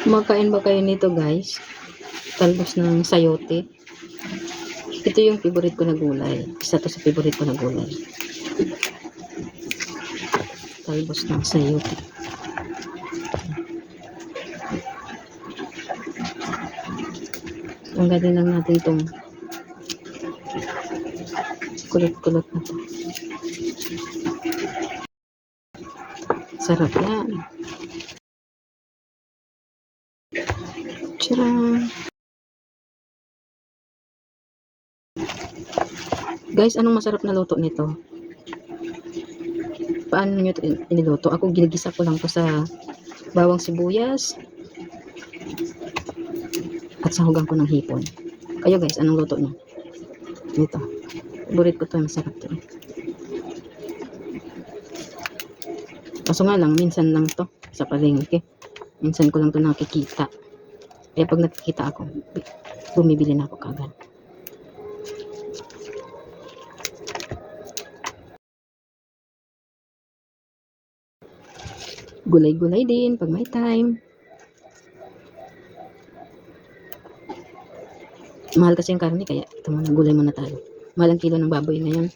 Makain ba kayo nito guys? Talbos ng sayote. Ito yung favorite ko na gulay. Isa to sa favorite ko na gulay. Talbos ng sayote. Ang galing lang natin itong kulot-kulot na to. Sarap yan. Tcharam! Guys, anong masarap na luto nito? Paano nyo ito iniluto? Ako ginigisa ko lang to sa bawang sibuyas at sahugan ko ng hipon. Kayo guys, anong luto nyo? Ito. Favorite ko to, masarap to. Kaso nga lang, minsan lang to sa palengke. Minsan ko lang to nakikita. Kaya pag nakikita ako, bumibili na ako kagad. Gulay-gulay din pag may time. Mahal kasi yung karne, kaya ito muna, gulay muna tayo. Mahal ang kilo ng baboy ngayon.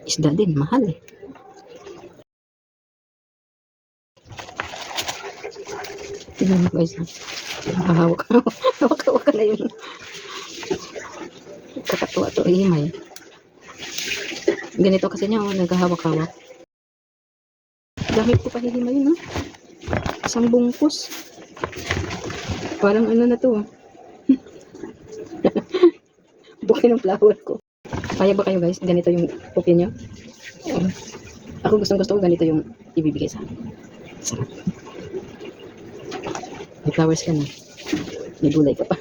Isda din, mahal eh. Tignan mo guys, hawak ka na yun. Kakatuwa to, ihimay. Ganito kasi niya, naghahawak-hawak. Gamit ko pa hihimay yun, no? Isang bungkus. Parang ano na to, buhay ng flower ko. Kaya ba kayo guys? Ganito yung opinion nyo? Ako gusto ko ganito yung ibibigay sa akin. Sarap. May flowers ka na. May gulay ka pa.